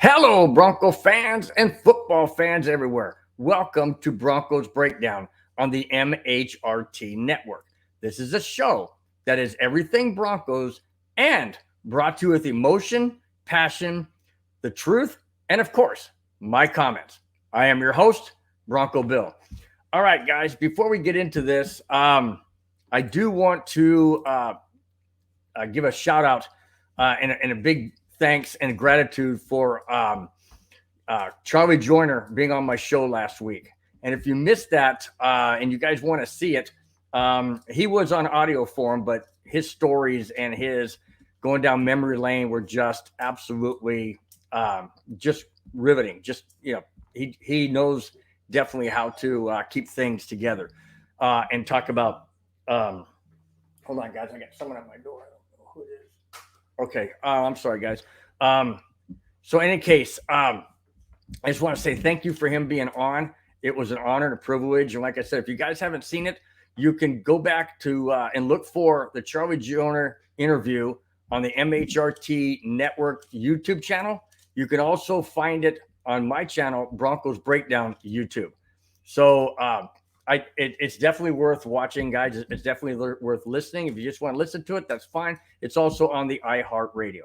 Hello, Bronco fans and football fans everywhere. Welcome to Broncos Breakdown on the MHRT Network. This is a show that is everything Broncos and brought to you with emotion, passion, the truth, and of course, my comments. I am your host, Bronco Bill. All right, guys, before we get into this, I do want to give a shout out and a big thanks and gratitude for Charlie Joyner being on my show last week. And if you missed that and you guys want to see it, he was on audio form, but his stories and his going down memory lane were just absolutely just riveting. Just, he knows definitely how to keep things together and talk about. Hold on, guys. I got someone at my door. I don't know who it is. Okay. I'm sorry, guys. So in any case, I just want to say thank you for him being on. It was an honor and a privilege. And like I said, if you guys haven't seen it, you can go back to and look for the Charlie Joyner interview on the MHRT Network YouTube channel. You can also find it on my channel, Broncos Breakdown YouTube. So it's definitely worth watching, guys. It's definitely worth listening. If you just want to listen to it, that's fine. It's also on the iHeartRadio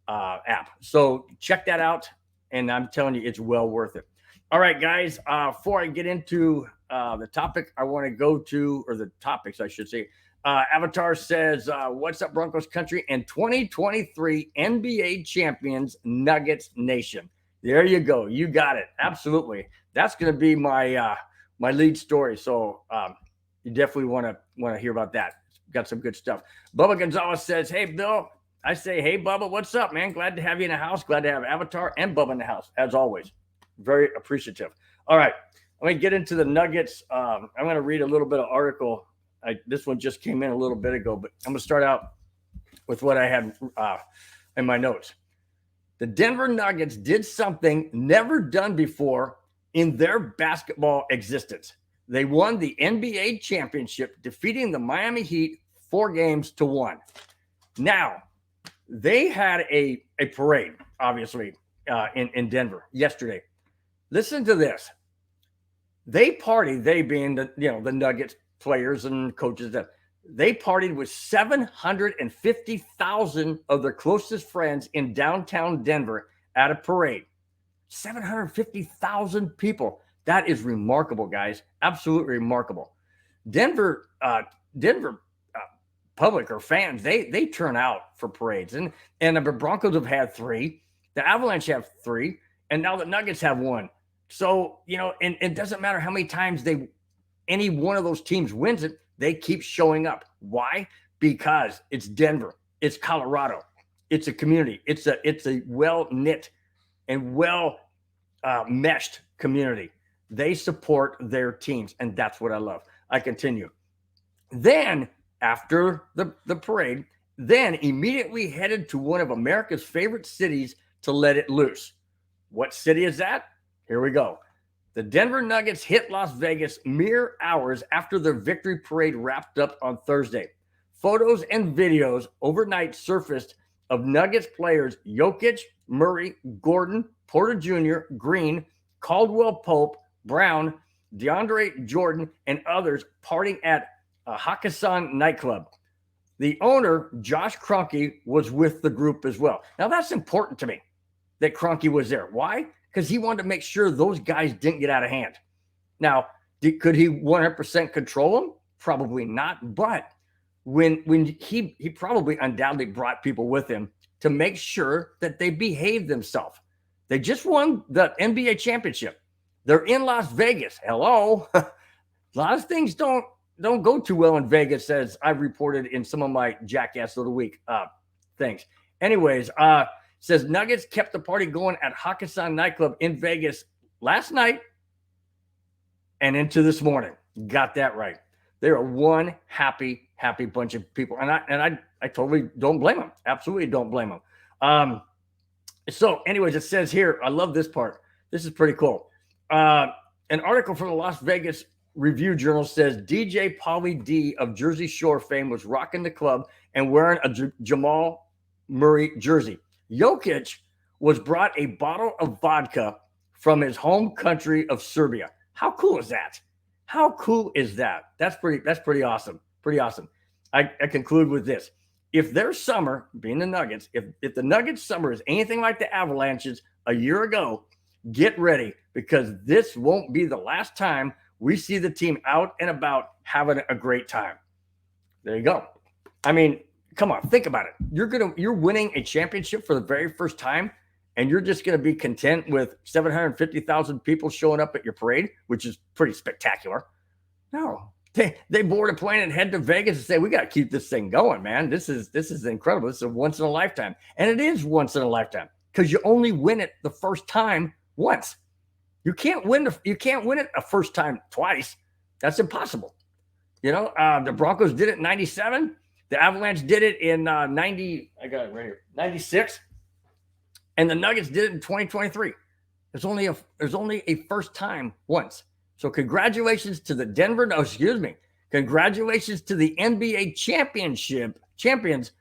app. So check that out. And I'm telling you, it's well worth it. All right, guys, before I get into the topic I want to go to, or the topics, I should say, Avatar says, what's up, Broncos country and 2023 NBA champions, Nuggets Nation. There you go. You got it. Absolutely. That's going to be my my lead story. So you definitely want to hear about that. Got some good stuff. Bubba Gonzalez says, hey, Bill. I say, hey, Bubba, what's up, man? Glad to have you in the house. Glad to have Avatar and Bubba in the house, as always. Very appreciative. All right. Let me get into the Nuggets. I'm going to read a little bit of article. This one just came in a little bit ago, but I'm going to start out with what I had in my notes. The Denver Nuggets did something never done before in their basketball existence. They won the NBA championship, defeating the Miami Heat 4-1. Now, they had a parade, obviously, in Denver yesterday. Listen to this. They partied, they being the Nuggets players and coaches, they partied with 750,000 of their closest friends in downtown Denver at a parade. 750,000 people. That is remarkable, guys. Absolutely remarkable. Denver public or fans, they turn out for parades. And the Broncos have had 3. The Avalanche have 3. And now the Nuggets have 1. So, and it doesn't matter how many times any one of those teams wins it, they keep showing up. Why? Because it's Denver. It's Colorado. It's a community. It's a well-knit and well-meshed community. They support their teams, and that's what I love. I continue. Then, after the parade, then immediately headed to one of America's favorite cities to let it loose. What city is that? Here we go. The Denver Nuggets hit Las Vegas mere hours after their victory parade wrapped up on Thursday. Photos and videos overnight surfaced of Nuggets players Jokic, Murray, Gordon, Porter Jr., Green, Caldwell Pope, Brown, DeAndre Jordan, and others partying at Hakkasan nightclub. The owner, Josh Kroenke, was with the group as well. Now, that's important to me that Kroenke was there. Why? Because he wanted to make sure those guys didn't get out of hand. Now, could he 100% control them? Probably not. But when he probably undoubtedly brought people with him to make sure that they behaved themselves. They just won the NBA championship. They're in Las Vegas. Hello. A lot of things don't go too well in Vegas, as I've reported in some of my Jackass of the Week things. Anyways, says Nuggets kept the party going at Hakkasan nightclub in Vegas last night and into this morning. Got that right. They're one happy bunch of people. And I totally don't blame them. Absolutely don't blame them. So anyways, it says here, I love this part. This is pretty cool. An article from the Las Vegas Review Journal says DJ Pauly D of Jersey Shore fame was rocking the club and wearing a Jamal Murray jersey. Jokic was brought a bottle of vodka from his home country of Serbia. How cool is that? How cool is that? That's pretty awesome. Pretty awesome. I conclude with this. If their summer, being the Nuggets, if the Nuggets summer is anything like the Avalanche's a year ago, get ready, because this won't be the last time we see the team out and about having a great time. There you go. I mean, come on, think about it. You're winning a championship for the very first time, and you're just going to be content with 750,000 people showing up at your parade, which is pretty spectacular. No, they board a plane and head to Vegas and say, we got to keep this thing going, man. This is incredible. This is a once in a lifetime. And it is once in a lifetime, because you only win it the first time once. You can't win it a first time twice. That's impossible. The Broncos did it in 97. The Avalanche did it in 90. I got it right here, 96. And the Nuggets did it in 2023. There's only a first time once. So congratulations to the congratulations to the NBA champions,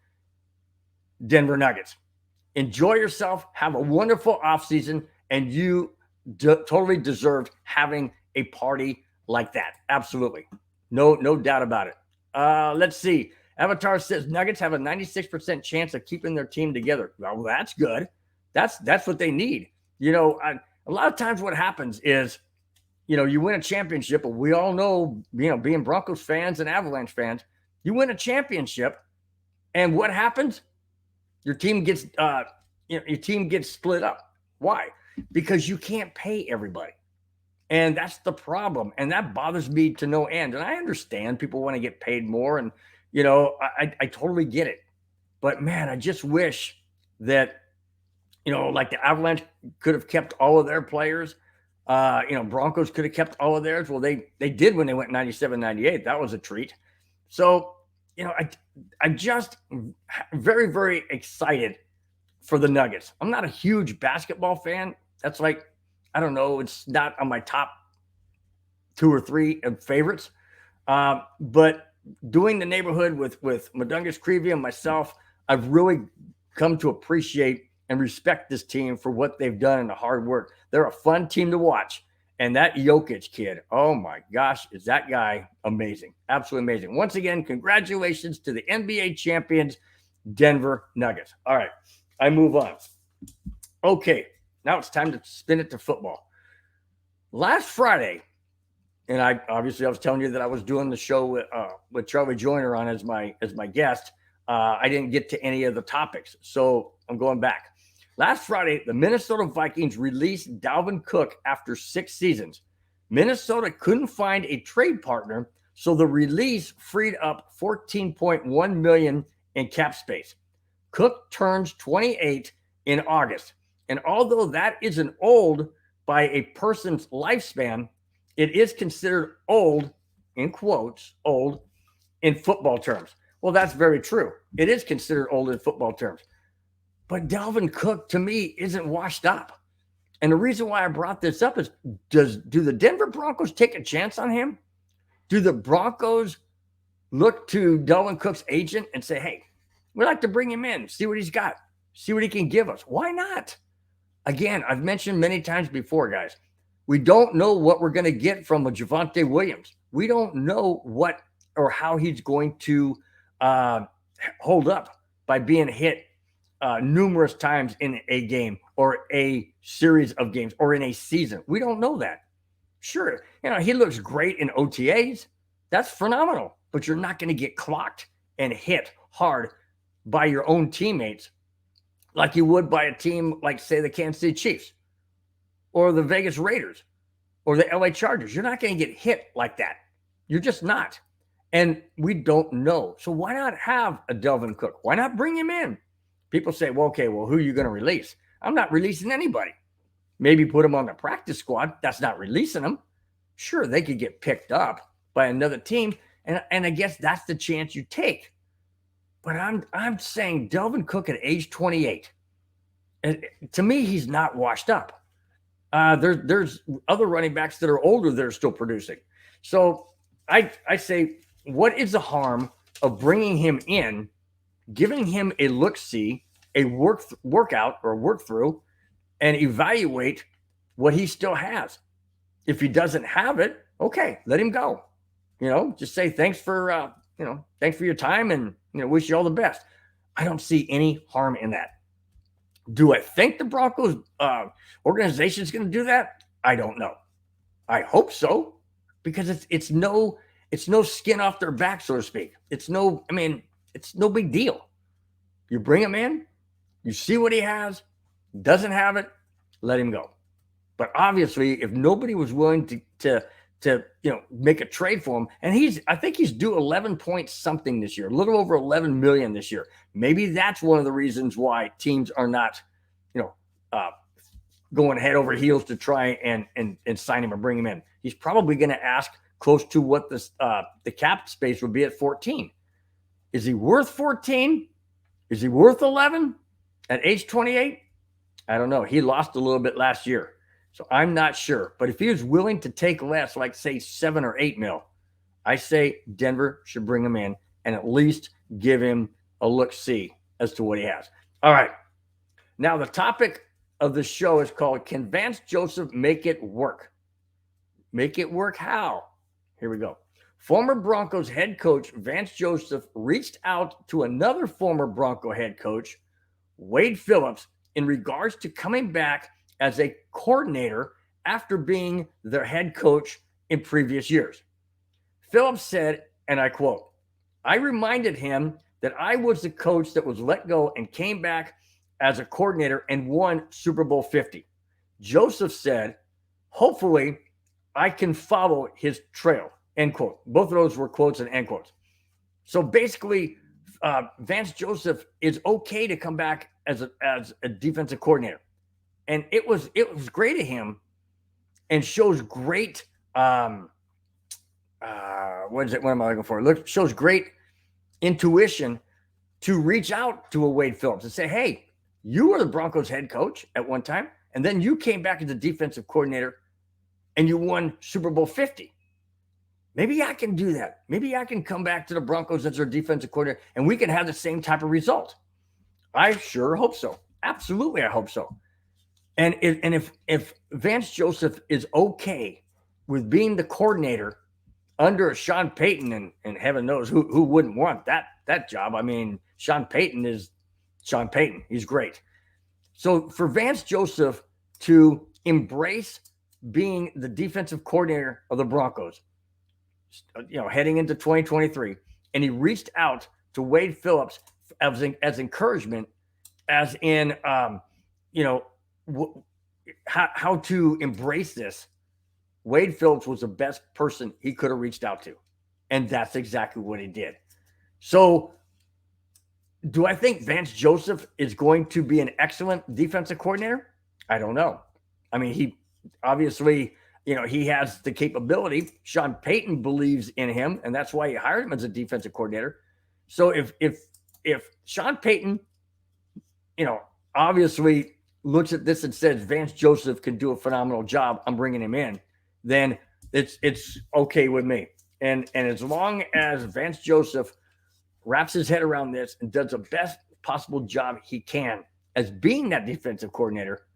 Denver Nuggets. Enjoy yourself. Have a wonderful offseason, and you totally deserved having a party like that. Absolutely. No doubt about it. Let's see. Avatar says Nuggets have a 96% chance of keeping their team together. Well, that's good. That's what they need. A lot of times what happens is, you win a championship, but we all know, being Broncos fans and Avalanche fans, you win a championship, and what happens? Your team gets split up. Why? Because you can't pay everybody. And that's the problem. And that bothers me to no end. And I understand people want to get paid more, and I totally get it. But man, I just wish that, like the Avalanche could have kept all of their players. Broncos could have kept all of theirs. Well, they did when they went 97, 98. That was a treat. So, I'm just very, very excited for the Nuggets. I'm not a huge basketball fan. That's like, I don't know, it's not on my top 2 or 3 favorites. But doing the neighborhood with Madungus Creevy and myself, I've really come to appreciate and respect this team for what they've done and the hard work. They're a fun team to watch. And that Jokic kid, oh my gosh, is that guy amazing. Absolutely amazing. Once again, congratulations to the NBA champions, Denver Nuggets. All right, I move on. Okay, now it's time to spin it to football. Last Friday, and I was telling you that I was doing the show with Charlie Joyner on as my guest. I didn't get to any of the topics, so I'm going back. Last Friday, the Minnesota Vikings released Dalvin Cook after 6 seasons. Minnesota couldn't find a trade partner, so the release freed up $14.1 million in cap space. Cook turns 28 in August, and although that isn't old by a person's lifespan, it is considered old, in quotes, old in football terms. Well, that's very true. It is considered old in football terms. But Dalvin Cook, to me, isn't washed up. And the reason why I brought this up is, do the Denver Broncos take a chance on him? Do the Broncos look to Dalvin Cook's agent and say, hey, we'd like to bring him in, see what he's got, see what he can give us? Why not? Again, I've mentioned many times before, guys, we don't know what we're going to get from a Javonte Williams. We don't know what or how he's going to hold up by being hit numerous times in a game or a series of games or in a season. We don't know that. Sure, he looks great in OTAs. That's phenomenal. But you're not going to get clocked and hit hard by your own teammates like you would by a team like, say, the Kansas City Chiefs or the Vegas Raiders or the LA Chargers. You're not going to get hit like that. You're just not. And we don't know. So why not have a Dalvin Cook? Why not bring him in? People say, well, who are you going to release? I'm not releasing anybody. Maybe put them on the practice squad. That's not releasing them. Sure, they could get picked up by another team, and I guess that's the chance you take. But I'm saying Dalvin Cook at age 28. To me, he's not washed up. There's other running backs that are older that are still producing. So I say, what is the harm of bringing him in, giving him a look-see, a workout or work through, and evaluate what he still has. If he doesn't have it, okay, let him go. Just say thanks for thanks for your time, and wish you all the best. I don't see any harm in that. Do I think the Broncos organization is going to do that? I don't know. I hope so, because it's no skin off their back, so to speak. It's no big deal. You bring him in, you see what he has, doesn't have it, let him go. But obviously, if nobody was willing to make a trade for him, and I think he's due 11 point something this year, a little over 11 million this year. Maybe that's one of the reasons why teams are not, going head over heels to try and sign him or bring him in. He's probably going to ask close to what the cap space would be at 14. Is he worth 14? Is he worth 11 at age 28? I don't know. He lost a little bit last year, so I'm not sure. But if he was willing to take less, like say 7 or 8 mil, I say Denver should bring him in and at least give him a look-see as to what he has. All right. Now, the topic of the show is called, Can Vance Joseph make it work? Make it work how? Here we go. Former Broncos head coach Vance Joseph reached out to another former Bronco head coach, Wade Phillips, in regards to coming back as a coordinator after being their head coach in previous years. Phillips said, and I quote, "I reminded him that I was the coach that was let go and came back as a coordinator and won Super Bowl 50. Joseph said, hopefully I can follow his trail," end quote. Both of those were quotes and end quotes. So basically, Vance Joseph is okay to come back as a defensive coordinator. And it was great of him, and shows great what am I looking for? Shows great intuition to reach out to a Wade Phillips and say, hey, you were the Broncos head coach at one time, and then you came back as a defensive coordinator and you won Super Bowl 50. Maybe I can do that. Maybe I can come back to the Broncos as their defensive coordinator and we can have the same type of result. I sure hope so. Absolutely, I hope so. And if Vance Joseph is okay with being the coordinator under Sean Payton, and heaven knows who wouldn't want that job. I mean, Sean Payton is Sean Payton. He's great. So for Vance Joseph to embrace being the defensive coordinator of the Broncos, heading into 2023, and he reached out to Wade Phillips as encouragement, as in, how to embrace this. Wade Phillips was the best person he could have reached out to, and that's exactly what he did. So do I think Vance Joseph is going to be an excellent defensive coordinator? I don't know. I mean, he obviously, he has the capability. Sean Payton believes in him, and that's why he hired him as a defensive coordinator. So if Sean Payton, obviously looks at this and says Vance Joseph can do a phenomenal job, I'm bringing him in, then it's okay with me. And as long as Vance Joseph wraps his head around this and does the best possible job he can as being that defensive coordinator,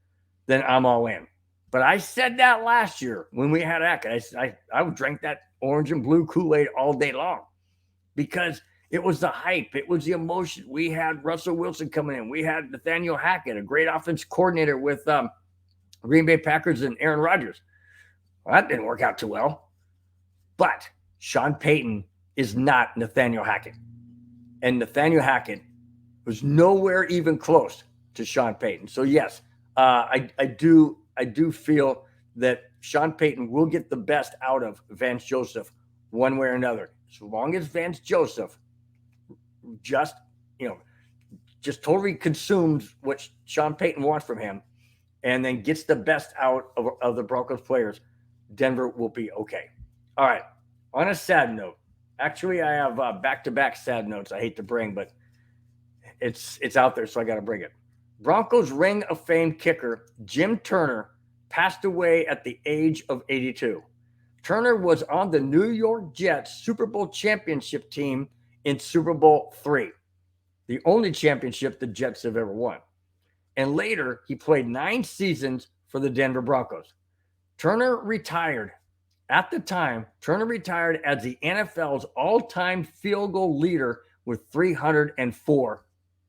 then I'm all in. But I said that last year when we had Hackett. I would drink that orange and blue Kool-Aid all day long, because it was the hype. It was the emotion. We had Russell Wilson coming in. We had Nathaniel Hackett, a great offense coordinator with Green Bay Packers and Aaron Rodgers. Well, that didn't work out too well. But Sean Payton is not Nathaniel Hackett. And Nathaniel Hackett was nowhere even close to Sean Payton. So, yes, I do feel that Sean Payton will get the best out of Vance Joseph one way or another. As long as Vance Joseph just totally consumes what Sean Payton wants from him and then gets the best out of the Broncos players, Denver will be okay. All right. On a sad note, actually, I have back-to-back sad notes I hate to bring, but it's out there, so I got to bring it. Broncos Ring of Fame kicker Jim Turner passed away at the age of 82. Turner was on the New York Jets Super Bowl championship team in Super Bowl III, the only championship the Jets have ever won. and later he played 9 seasons for the Denver Broncos. Turner retired. At the time, Turner retired as the NFL's all-time field goal leader with 304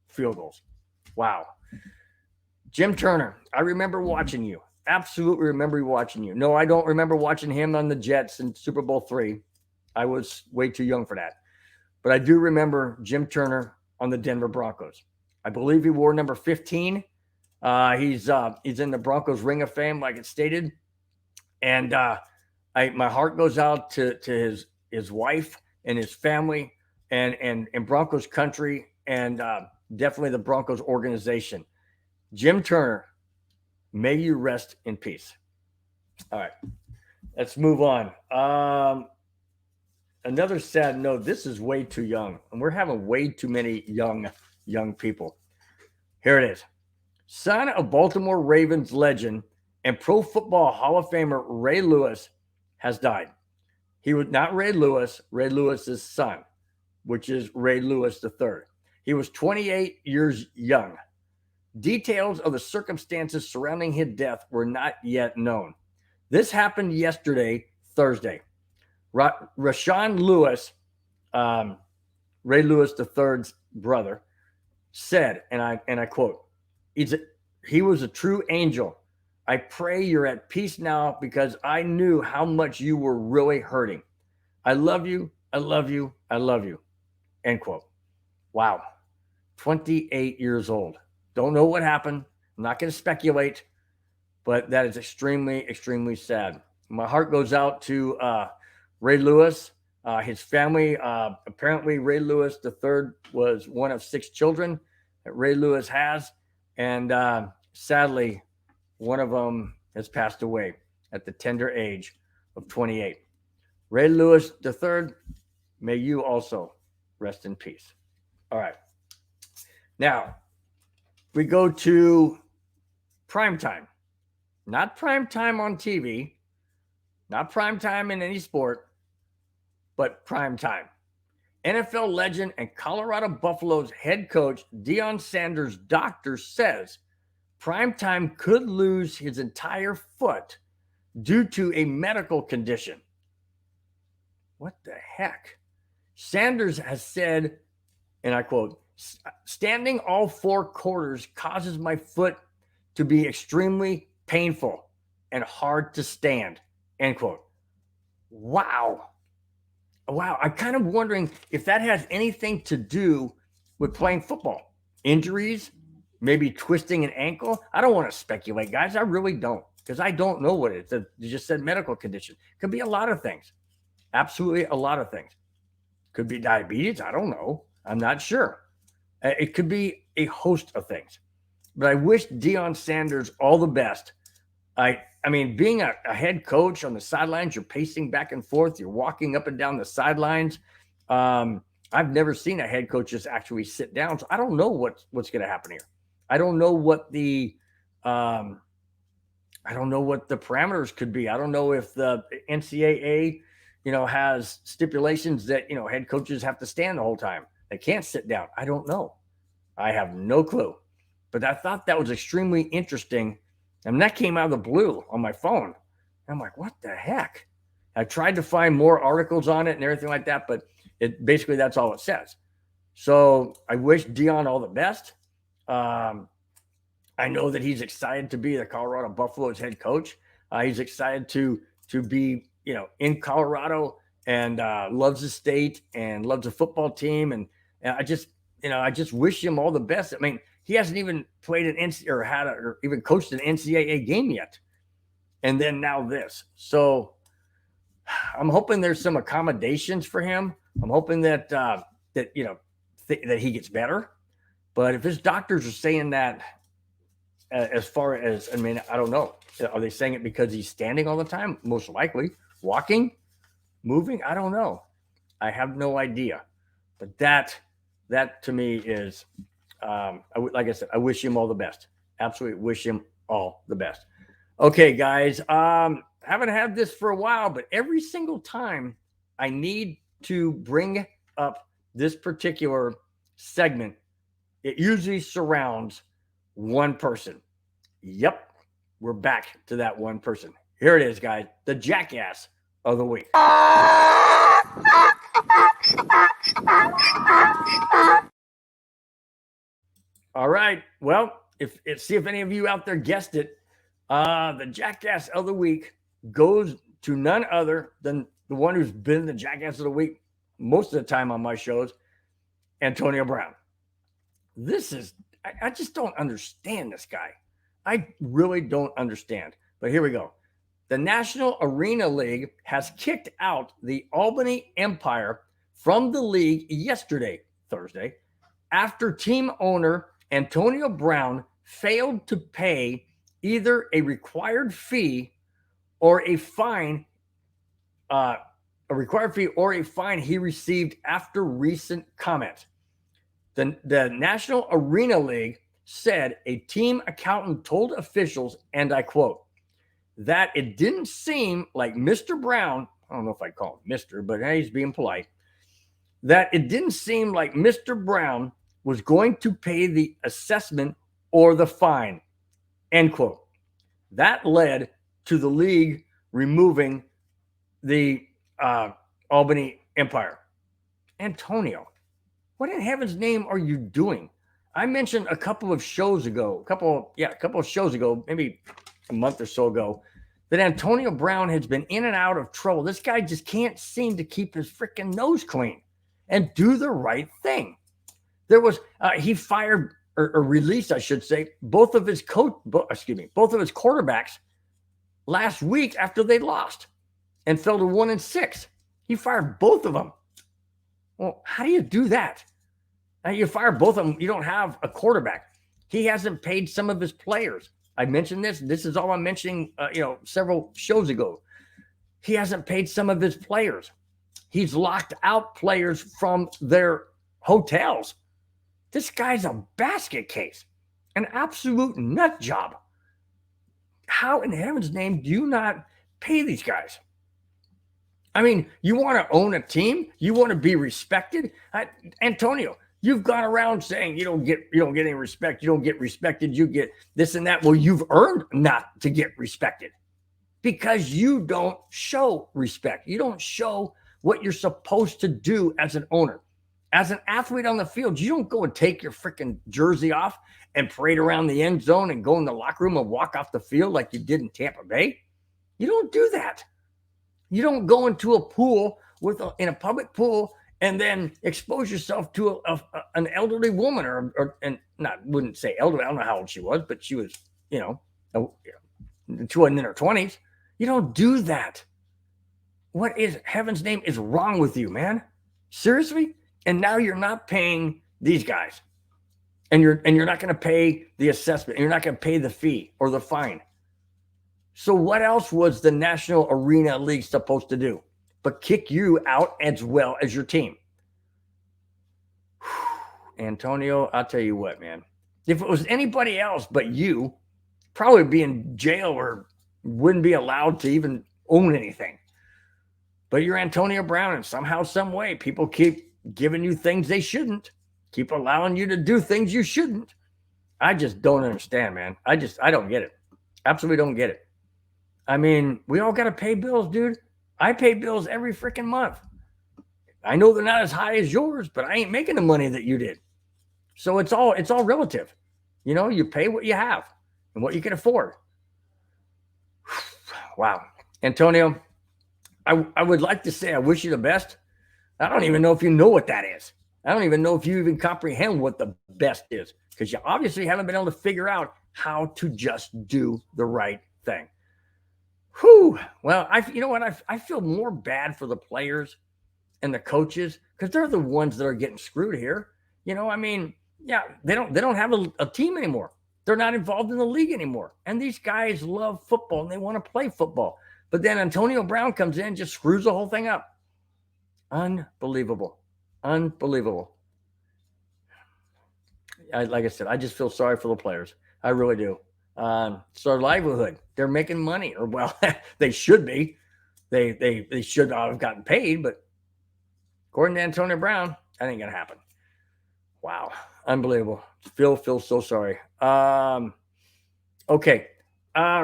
field goals. Wow. Jim Turner, I remember watching you. Absolutely remember watching you. No, I don't remember watching him on the Jets in Super Bowl III. I was way too young for that. But I do remember Jim Turner on the Denver Broncos. I believe he wore number 15. He's in the Broncos Ring of Fame, like it stated. And my heart goes out to his wife and his family and Broncos country and definitely the Broncos organization. Jim Turner, may you rest in peace. All right, let's move on. Another sad note, this is way too young, and we're having way too many young people. Here it is. Son of Baltimore Ravens legend and Pro Football Hall of Famer Ray Lewis has died. He was not Ray Lewis's son, which is Ray Lewis III. He was 28 years young. Details of the circumstances surrounding his death were not yet known. This happened yesterday, Thursday. Rashawn Lewis, Ray Lewis III's brother, said, and I quote, he was a true angel. I pray you're at peace now because I knew how much you were really hurting. I love you. I love you. I love you. End quote. Wow. 28 years old. Don't know what happened. I'm not going to speculate, but that is extremely, extremely sad. My heart goes out to Ray Lewis, his family. Apparently, Ray Lewis III was one of 6 children that Ray Lewis has. And sadly, one of them has passed away at the tender age of 28. Ray Lewis III, may you also rest in peace. All right. Now, we go to primetime. Not primetime on TV, not primetime in any sport, but primetime. NFL legend and Colorado Buffaloes head coach Deion Sanders' doctor says primetime could lose his entire foot due to a medical condition. What the heck? Sanders has said, and I quote, standing all 4 quarters causes my foot to be extremely painful and hard to stand, end quote. Wow. I'm kind of wondering if that has anything to do with playing football. Injuries, maybe twisting an ankle. I don't want to speculate, guys. I really don't, because I don't know what it is. You just said medical condition. Could be a lot of things. Absolutely a lot of things. Could be diabetes. I don't know. I'm not sure. It could be a host of things. But I wish Deion Sanders all the best. I mean, being a head coach on the sidelines, you're pacing back and forth. You're walking up and down the sidelines. I've never seen a head coach just actually sit down. So I don't know what's going to happen here. I don't know what the parameters could be. I don't know if the NCAA, has stipulations that, head coaches have to stand the whole time. They can't sit down. I don't know. I have no clue. But I thought that was extremely interesting. And that came out of the blue on my phone. I'm like, what the heck? I tried to find more articles on it and everything like that, but basically that's all it says. So I wish Deion all the best. I know that he's excited to be the Colorado Buffaloes head coach. He's excited to be, in Colorado and loves the state and loves the football team. And I just wish him all the best. I mean, he hasn't even played an or even coached an NCAA game yet. And then now this. So I'm hoping there's some accommodations for him. I'm hoping that that he gets better. But if his doctors are saying that, as far as, I don't know. Are they saying it because he's standing all the time? Most likely. Walking, moving, I don't know. I have no idea. But that to me is, like I said, I wish him all the best. Absolutely wish him all the best. Okay, guys. Haven't had this for a while, but every single time I need to bring up this particular segment, it usually surrounds one person. Yep, we're back to that one person. Here it is, guys. The jackass of the week. All right. Well, see if any of you out there guessed it. The jackass of the week goes to none other than the one who's been the jackass of the week most of the time on my shows, Antonio Brown. I just don't understand this guy. I really don't understand. But here we go. The National Arena League has kicked out the Albany Empire from the league yesterday, Thursday, after team owner Antonio Brown failed to pay either a required fee or a fine, he received after recent comments. The National Arena League said a team accountant told officials, and I quote, that it didn't seem like Mr. Brown, I don't know if I'd call him Mr., but he's being polite, that it didn't seem like Mr. Brown was going to pay the assessment or the fine, end quote. That led to the league removing the Albany Empire. Antonio, what in heaven's name are you doing? I mentioned a couple of shows ago, maybe a month or so ago, that Antonio Brown has been in and out of trouble. This guy just can't seem to keep his freaking nose clean and do the right thing. He fired or released, I should say, both of his quarterbacks last week after they lost and fell to 1-6. He fired both of them. Well, how do you do that? Now you fire both of them. You don't have a quarterback. He hasn't paid some of his players. I mentioned this. This is all I'm mentioning, several shows ago. He hasn't paid some of his players. He's locked out players from their hotels. This guy's a basket case, an absolute nut job. How in heaven's name do you not pay these guys? I mean, you want to own a team? You want to be respected? Antonio, you've gone around saying you don't get any respect. You don't get respected. You get this and that. Well, you've earned not to get respected because you don't show respect. You don't show what you're supposed to do as an owner. As an athlete on the field, you don't go and take your freaking jersey off and parade around the end zone and go in the locker room and walk off the field like you did in Tampa Bay. You don't do that. You don't go into a pool in a public pool and then expose yourself to an elderly woman wouldn't say elderly. I don't know how old she was, but she was, she wasn't in her 20s. You don't do that. What is heaven's name is wrong with you, man? Seriously? And now you're not paying these guys, and you're not going to pay the assessment. And you're not going to pay the fee or the fine. So what else was the National Arena League supposed to do but kick you out as well as your team? Antonio, I'll tell you what, man. If it was anybody else but you, probably be in jail or wouldn't be allowed to even own anything. But you're Antonio Brown, and somehow, some way, people keep giving you things they shouldn't, keep allowing you to do things you shouldn't. I just don't understand, man. I don't get it. Absolutely don't get it. I mean, we all got to pay bills, dude. I pay bills every freaking month. I know they're not as high as yours, but I ain't making the money that you did. So it's all relative. You pay what you have and what you can afford. Wow. Antonio, I would like to say I wish you the best. I don't even know if you know what that is. I don't even know if you even comprehend what the best is, because you obviously haven't been able to figure out how to just do the right thing. Whew. Well, I feel more bad for the players and the coaches, because they're the ones that are getting screwed here. They don't have a team anymore. They're not involved in the league anymore. And these guys love football and they want to play football. But then Antonio Brown comes in and just screws the whole thing up. Unbelievable. Like I said, I just feel sorry for the players. I really do. It's their livelihood. They're making money, or well, they should be. They should not have gotten paid, but according to Antonio Brown, that ain't gonna happen. Wow. Unbelievable. Feel so sorry. Okay.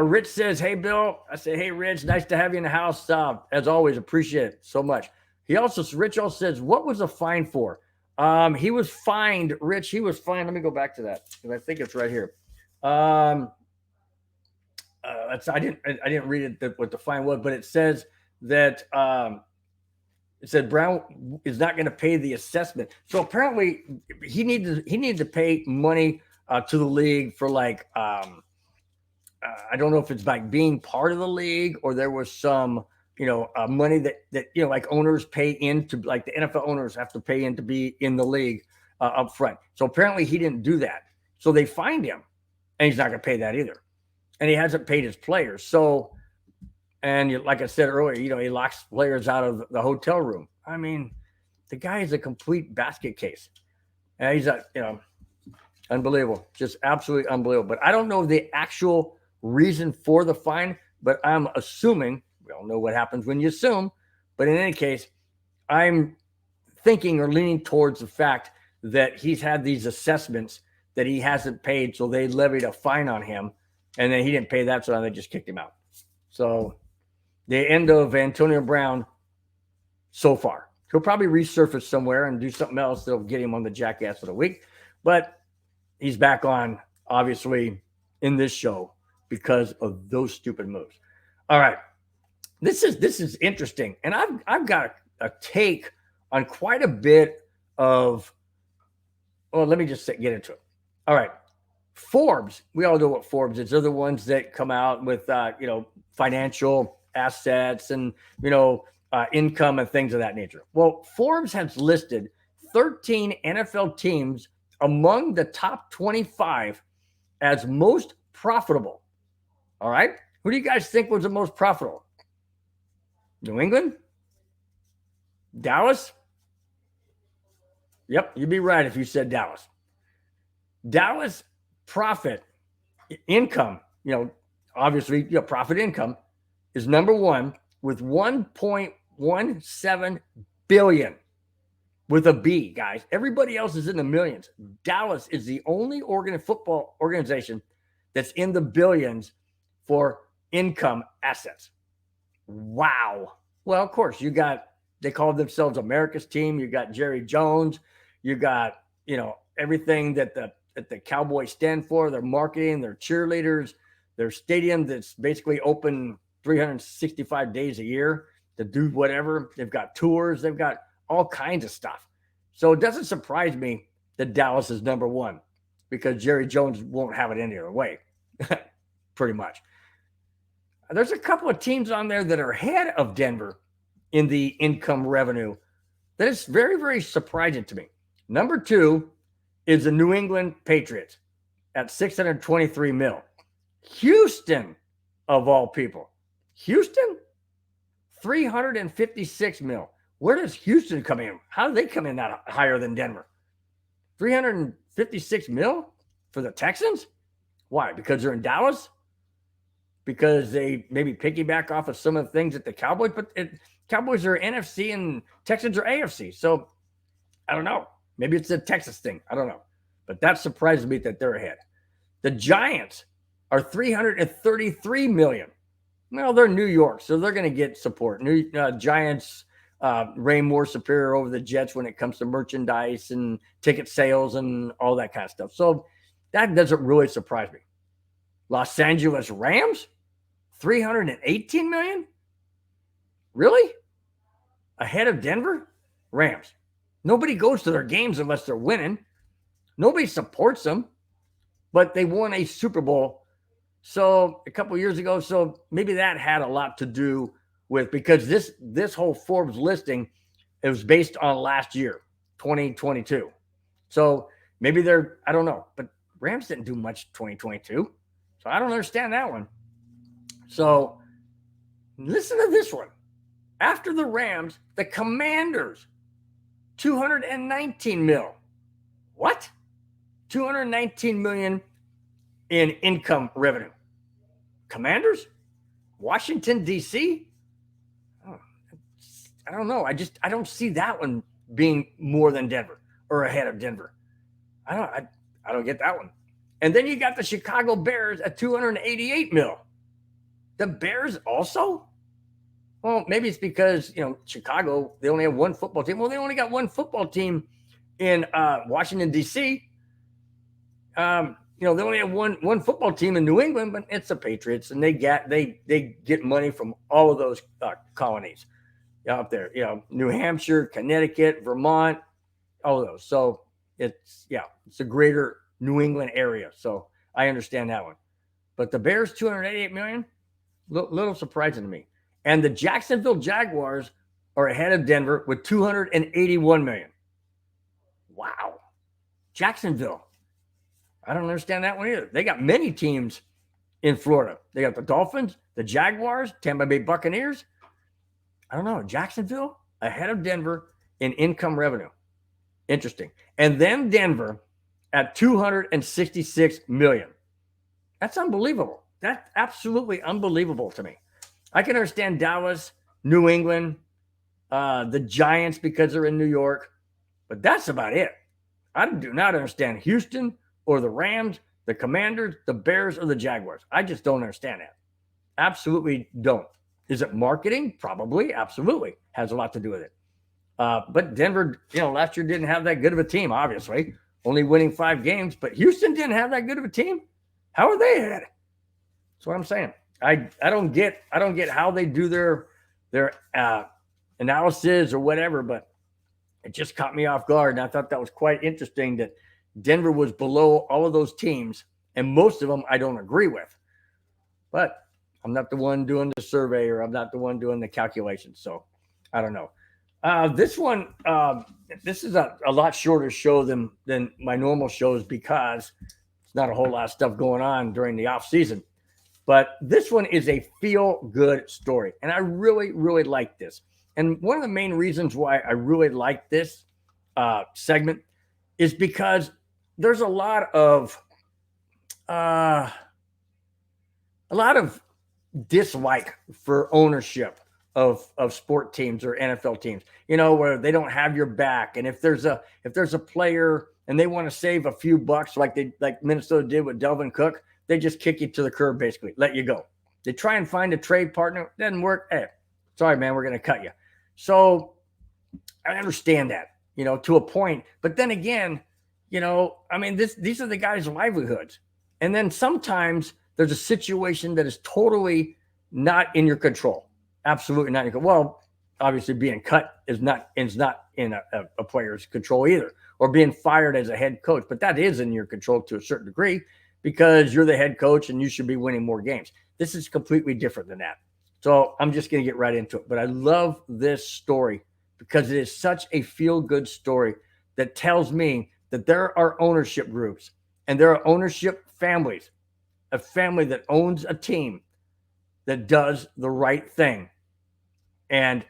Rich says, "Hey Bill." I say, "Hey Rich, nice to have you in the house. As always, appreciate it so much." Rich also says, "What was the fine for?" He was fined, Rich. He was fined. Let me go back to that because I think it's right here. Um, I didn't read it what the fine was, but it says that it said Brown is not going to pay the assessment. So apparently he needed to pay money to the league for like I don't know if it's like being part of the league or there was some money that like owners pay into, like the NFL owners have to pay in to be in the league up front. So apparently he didn't do that. So they fined him, and he's not going to pay that either. And he hasn't paid his players. So, and like I said earlier, he locks players out of the hotel room. I mean, the guy is a complete basket case. And he's unbelievable, just absolutely unbelievable. But I don't know the actual reason for the fine, but I'm assuming, we all know what happens when you assume, but in any case, I'm thinking or leaning towards the fact that he's had these assessments that he hasn't paid, so they levied a fine on him, and then he didn't pay that, so they just kicked him out. So the end of Antonio Brown so far. He'll probably resurface somewhere and do something else that'll get him on the Jackass of the Week, but he's back on, obviously, in this show because of those stupid moves. All right. This is interesting. And I've got a take on quite a bit of, well, let me just get into it. All right. Forbes, we all know what Forbes is. They're the ones that come out with, financial assets and, income and things of that nature. Well, Forbes has listed 13 NFL teams among the top 25 as most profitable. All right. Who do you guys think was the most profitable? New England? Dallas? Yep, you'd be right if you said Dallas. Dallas profit income, obviously, profit income is number one with 1.17 billion with a B, guys. Everybody else is in the millions. Dallas is the only football organization that's in the billions for income assets. Wow. Well, of course, they call themselves America's team. You got Jerry Jones. You got, everything that the Cowboys stand for, their marketing, their cheerleaders, their stadium that's basically open 365 days a year to do whatever. They've got tours. They've got all kinds of stuff. So it doesn't surprise me that Dallas is number one because Jerry Jones won't have it any other way, pretty much. There's a couple of teams on there that are ahead of Denver in the income revenue that is very, very surprising to me. Number two is the New England Patriots at 623 mil. Houston, of all people. Houston, 356 mil. Where does Houston come in? How do they come in that higher than Denver? 356 mil for the Texans? Why? Because they're in Dallas? Because they maybe piggyback off of some of the things that the Cowboys, but Cowboys are NFC and Texans are AFC. So I don't know. Maybe it's a Texas thing. I don't know. But that surprises me that they're ahead. The Giants are 333 million. Well, they're New York, so they're going to get support. Giants reign more superior over the Jets when it comes to merchandise and ticket sales and all that kind of stuff. So that doesn't really surprise me. Los Angeles Rams, 318 million? Really? Ahead of Denver? Rams. Nobody goes to their games unless they're winning. Nobody supports them, but they won a Super Bowl so a couple of years ago. So maybe that had a lot to do with, because this whole Forbes listing, it was based on last year, 2022. So maybe I don't know, but Rams didn't do much 2022. So I don't understand that one. So listen to this one. After the Rams, the Commanders, 219 mil. What? 219 million in income revenue. Commanders? Washington, D.C.? Oh, I don't know. I don't see that one being more than Denver or ahead of Denver. I don't get that one. And then you got the Chicago Bears at 288 mil. The Bears also? Well, maybe it's because, Chicago, they only have one football team. Well, they only got one football team in Washington, D.C. They only have one football team in New England, but it's the Patriots, and they get money from all of those colonies out there. New Hampshire, Connecticut, Vermont, all of those. So it's a greater New England area. So I understand that one. But the Bears, 288 million, little surprising to me. And the Jacksonville Jaguars are ahead of Denver with 281 million. Wow. Jacksonville. I don't understand that one either. They got many teams in Florida. They got the Dolphins, the Jaguars, Tampa Bay Buccaneers. I don't know. Jacksonville ahead of Denver in income revenue. Interesting. And then Denver at 266 million. That's unbelievable. That's absolutely unbelievable to me. I can understand Dallas, New England, the Giants because they're in New York, but that's about it. I do not understand Houston or the Rams, the Commanders, the Bears, or the Jaguars. I just don't understand that. Absolutely don't. Is it marketing? Probably. Absolutely. Has a lot to do with it. But Denver, last year didn't have that good of a team, obviously. Only winning 5 games. But Houston didn't have that good of a team. How are they ahead? That's what I'm saying. I don't get how they do their analysis or whatever, but it just caught me off guard. And I thought that was quite interesting that Denver was below all of those teams, and most of them I don't agree with. But I'm not the one doing the survey, or I'm not the one doing the calculations, so I don't know. This one, this is a lot shorter show than my normal shows because it's not a whole lot of stuff going on during the off season. But this one is a feel-good story, and I really, really like this. And one of the main reasons why I really like this segment is because there's a lot of dislike for ownership of sport teams or NFL teams, where they don't have your back. And if there's a player and they want to save a few bucks like Minnesota did with Delvin Cook, they just kick you to the curb, basically, let you go. They try and find a trade partner, doesn't work. Hey, sorry, man, we're going to cut you. So I understand that, to a point. But then again, these are the guys' livelihoods. And then sometimes there's a situation that is totally not in your control. Absolutely not in your control. Well, obviously being cut is not in a player's control either, or being fired as a head coach. But that is in your control to a certain degree because you're the head coach and you should be winning more games. This is completely different than that. So I'm just going to get right into it. But I love this story because it is such a feel-good story that tells me that there are ownership groups and there are ownership families, a family that owns a team that does the right thing. And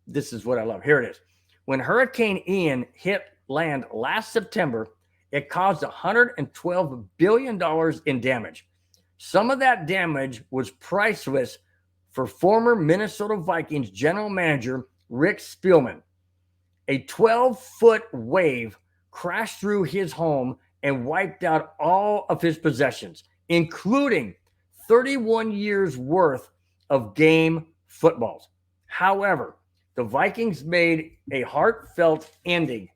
this is what I love. Here it is. When Hurricane Ian hit land last September, it caused $112 billion in damage. Some of that damage was priceless for former Minnesota Vikings general manager Rick Spielman. A 12-foot wave crashed through his home and wiped out all of his possessions, including 31 years worth of game footballs. However, the Vikings made a heartfelt ending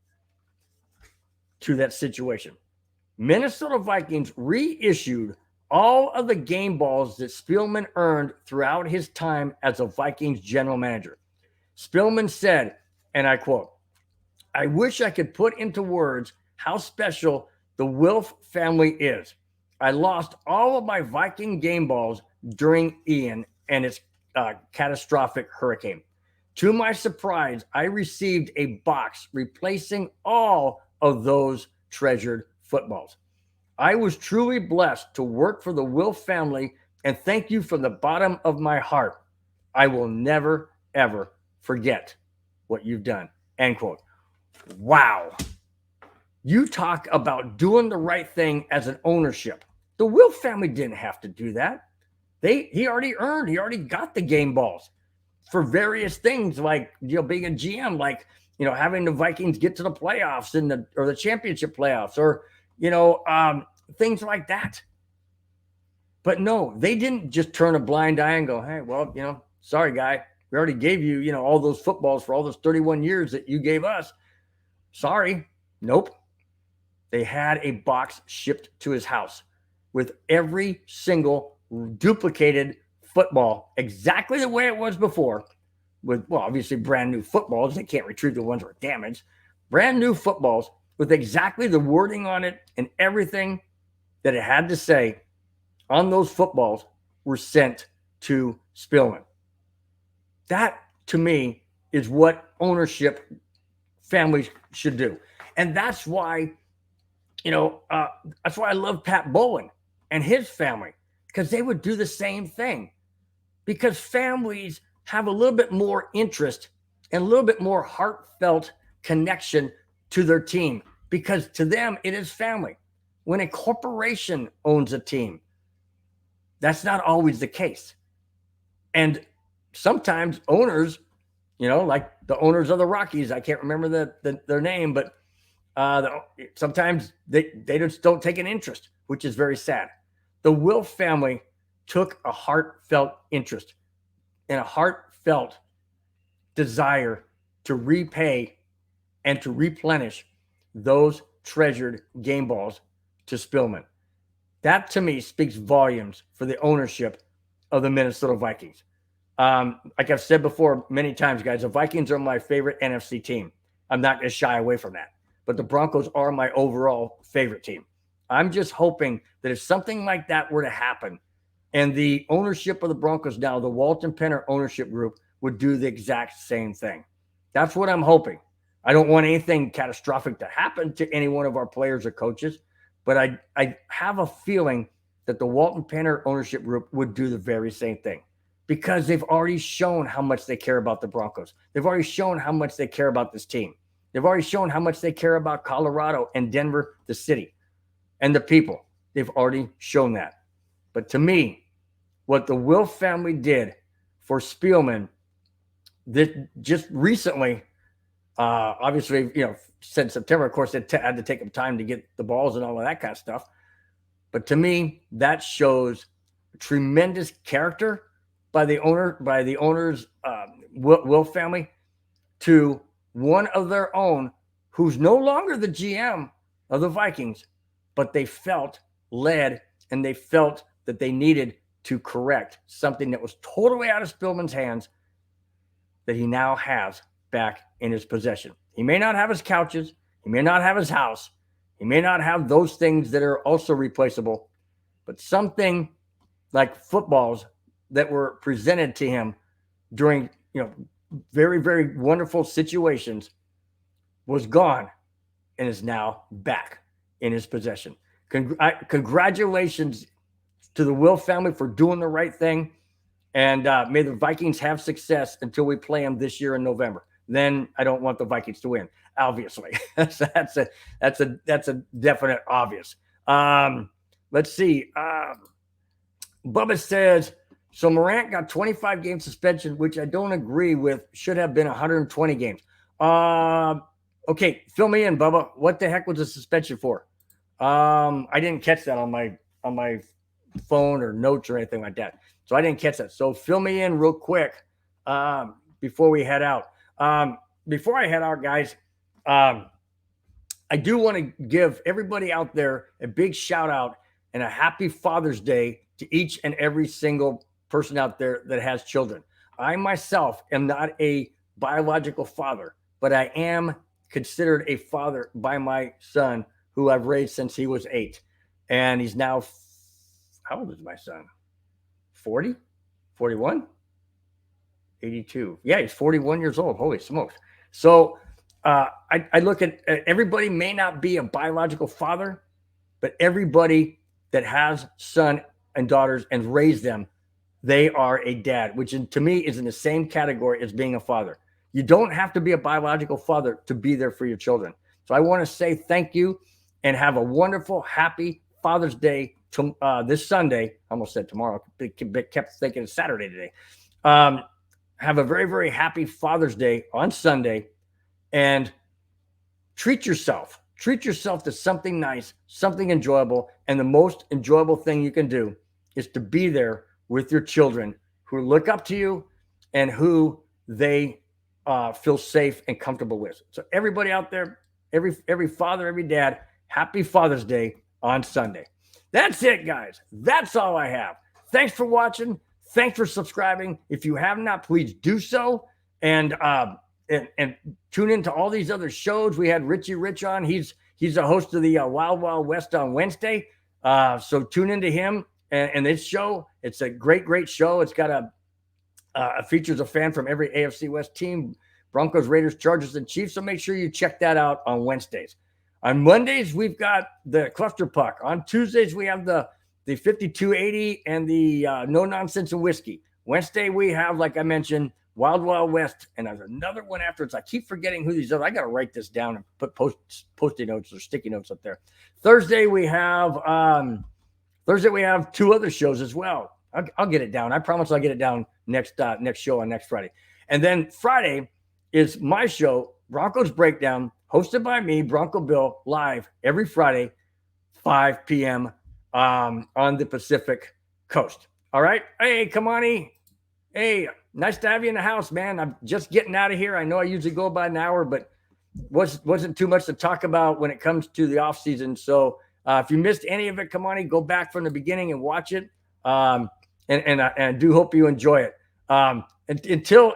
to that situation. Minnesota Vikings reissued all of the game balls that Spielman earned throughout his time as a Vikings general manager. Spielman said, and I quote, "I wish I could put into words how special the Wilf family is. I lost all of my Viking game balls during Ian and its catastrophic hurricane. To my surprise, I received a box replacing all of those treasured footballs. I was truly blessed to work for the Wilf family, and thank you from the bottom of my heart. I will never, ever forget what you've done." End quote. Wow. You talk about doing the right thing as an ownership. The Wilf family didn't have to do that. He already got the game balls for various things, like being a GM, like having the Vikings get to the playoffs or the championship playoffs, or things like that. But no, they didn't just turn a blind eye and go, hey, well, sorry, guy. We already gave you, all those footballs for all those 31 years that you gave us. Sorry. Nope. They had a box shipped to his house with every single duplicated football exactly the way it was before, with, well, obviously brand new footballs. They can't retrieve the ones that were damaged. Brand new footballs with exactly the wording on it and everything that it had to say on those footballs were sent to Spillman. That, to me, is what ownership families should do. And that's why, that's why I love Pat Bowen and his family, because they would do the same thing. Because families have a little bit more interest and a little bit more heartfelt connection to their team, because to them it is family. When a corporation owns a team, that's not always the case. And sometimes owners, like the owners of the Rockies, I can't remember their name, but sometimes they just don't take an interest, which is very sad. The Wilf family took a heartfelt interest and a heartfelt desire to repay and to replenish those treasured game balls to Spillman. That, to me, speaks volumes for the ownership of the Minnesota Vikings. Like I've said before many times, guys, the Vikings are my favorite NFC team. I'm not going to shy away from that. But the Broncos are my overall favorite team. I'm just hoping that if something like that were to happen, and the ownership of the Broncos now, the Walton Penner ownership group, would do the exact same thing. That's what I'm hoping. I don't want anything catastrophic to happen to any one of our players or coaches, but I have a feeling that the Walton Penner ownership group would do the very same thing, because they've already shown how much they care about the Broncos. They've already shown how much they care about this team. They've already shown how much they care about Colorado and Denver, the city, and the people. They've already shown that. But to me, what the Wilf family did for Spielman, that just recently, obviously, since September, of course, they had to take them time to get the balls and all of that kind of stuff. But to me, that shows tremendous character by the owner's Wilf family to one of their own, who's no longer the GM of the Vikings, but they felt led and they felt that they needed to correct something that was totally out of Spillman's hands that he now has back in his possession. He may not have his couches. He may not have his house. He may not have those things that are also replaceable, but something like footballs that were presented to him during, very, very wonderful situations was gone and is now back in his possession. Congratulations to the Wilf family for doing the right thing. And may the Vikings have success until we play them this year in November. Then I don't want the Vikings to win, obviously. that's a definite obvious. Let's see. Bubba says, so Morant got 25 game suspension, which I don't agree with. Should have been 120 games. Okay, fill me in, Bubba. What the heck was the suspension for? I didn't catch that on my phone or notes or anything like that. So I didn't catch that. So fill me in real quick before we head out. Before I head out, guys, I do want to give everybody out there a big shout out and a happy Father's Day to each and every single person out there that has children. I myself am not a biological father, but I am considered a father by my son, who I've raised since he was 8. And he's now, how old is my son? 40? 41? 82. Yeah, he's 41 years old. Holy smokes. So I look at everybody may not be a biological father, but everybody that has son and daughters and raised them, they are a dad, which to me is in the same category as being a father. You don't have to be a biological father to be there for your children. So I want to say thank you and have a wonderful, happy Father's Day to, this Sunday. I almost said tomorrow. Kept thinking it's Saturday today. Have a very, very happy Father's Day on Sunday and treat yourself. treat yourself to something nice, something enjoyable. And the most enjoyable thing you can do is to be there with your children who look up to you and who they feel safe and comfortable with. So everybody out there, every father, every dad, happy Father's Day on Sunday. That's it, guys. That's all I have. Thanks for watching. Thanks for subscribing. If you have not, please do so. And tune into all these other shows. We had Richie Rich on. He's a host of the Wild Wild West on Wednesday. So tune into him and this show. It's a great show. It's got features a fan from every AFC West team, Broncos, Raiders, Chargers, and Chiefs. So make sure you check that out on Wednesdays. On Mondays, we've got the Cluster Puck. On Tuesdays, we have the 5280 and the No Nonsense and Whiskey. Wednesday, we have, like I mentioned, Wild Wild West, and there's another one afterwards. I keep forgetting who these are. I got to write this down and put post-it notes or sticky notes up there. Thursday, we have two other shows as well. I'll get it down. I promise I'll get it down next show on next Friday. And then Friday is my show, Broncos Breakdown, hosted by me, Bronco Bill, live every Friday, 5 p.m. On the Pacific Coast. All right. Hey, Kamani. Hey, nice to have you in the house, man. I'm just getting out of here. I know I usually go about an hour, but wasn't too much to talk about when it comes to the off season. So if you missed any of it, Kamani, go back from the beginning and watch it. And I do hope you enjoy it. Until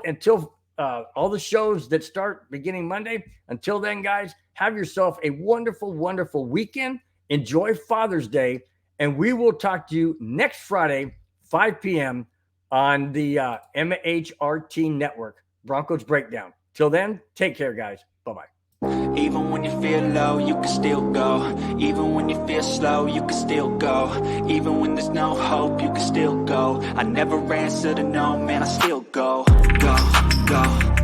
all the shows that start beginning Monday. Until then, guys, have yourself a wonderful, wonderful weekend. Enjoy Father's Day, and we will talk to you next Friday, 5 p.m. on the MHRT Network, Broncos Breakdown. Till then, take care, guys. Bye-bye. Even when you feel low, you can still go. Even when you feel slow, you can still go. Even when there's no hope, you can still go. I never answer to no, man, I still go. Go, go.